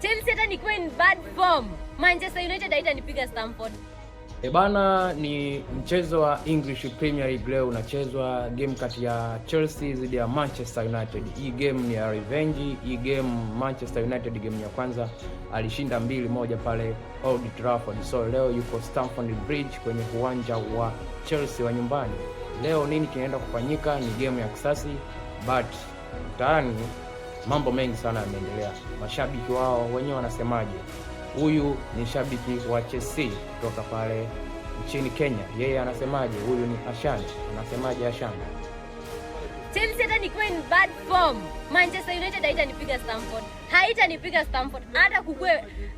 Chelsea hata nikuwa in bad form, Manchester United haitanipiga Stamford. Bana, ni mchezo wa English Premier League leo unachezwa, game kati ya Chelsea dhidi ya Manchester United. Hii game ni ya revenge. Hii game Manchester United game ya kwanza alishinda 2-1 pale Old Trafford. So leo yuko Stamford Bridge kwenye uwanja wa Chelsea wa nyumbani. Leo nini kinaenda kufanyika? Ni game ya kisasi, but mtaani mambo mengi sana yameendelea. Mashabiki wao wenyewe wanasemaje? Huyu ni shabiki wa Chelsea kutoka pale nchini Kenya. Yeye anasemaje? Huyu ni Ashani. Anasemaje Ashani? Chelsea hata nikuwa in bad form, Manchester United haitanipiga Stamford. Haitanipiga Stamford.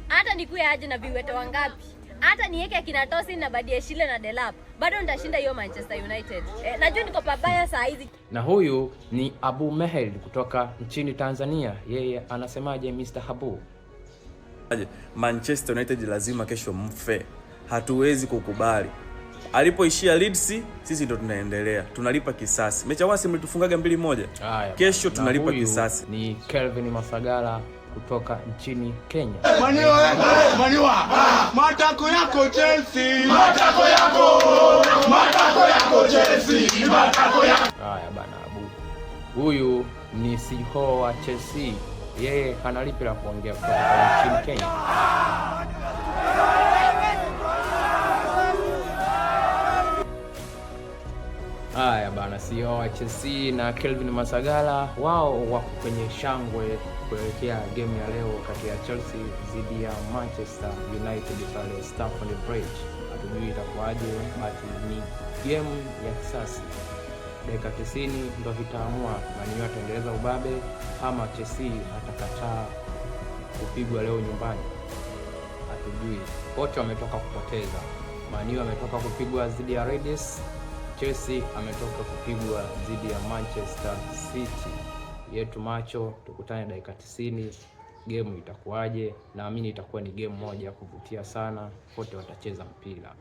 Hata nikuwe aje na viwete wangapi. Hata niweke akina Tosin na Badiashile na Delap, bado nitashinda hiyo Manchester United. Najua niko pabaya saa hizi. Na huyu ni Abu Mehel kutoka nchini Tanzania. Yeye anasemaje Mr. Abu? Manchester United lazima kesho mfe. Hatuwezi kukubali. Alipoishia Leeds, sisi ndo tunaendelea. Tunalipa kisasi. Mecha wasi mlitufungaga 2-1. Kesho tunalipa kisasi. Ni Kelvin Masagala kutoka nchini Kenya. Maniwa. Matako yako Chelsea. Matako yako Chelsea. Matako yako. Haya bana Abu. Huyu ni CEO wa Chelsea. Yeye analipi la kuongea kutoka nchini Kenya. Haya bana, CEO wa Chelsea na Kelvin Masagala wao wako kwenye shangwe kuelekea game ya leo kati ya Chelsea dhidi ya Manchester United pale Stamford Bridge. Hatujui itakuwaje, but ni game ya kisasi. Dakika 90 ndio itaamua Man U ataendeleza ubabe ama Chelsea atakataa kupigwa leo nyumbani. Hatujui. Wote wametoka kupoteza. Man U ametoka kupigwa dhidi ya Reds, Chelsea ametoka kupigwa dhidi ya Manchester City. Yetu macho, tukutane dakika 90, game itakuwaje? Naamini itakuwa ni game moja ya kuvutia sana, wote watacheza mpira.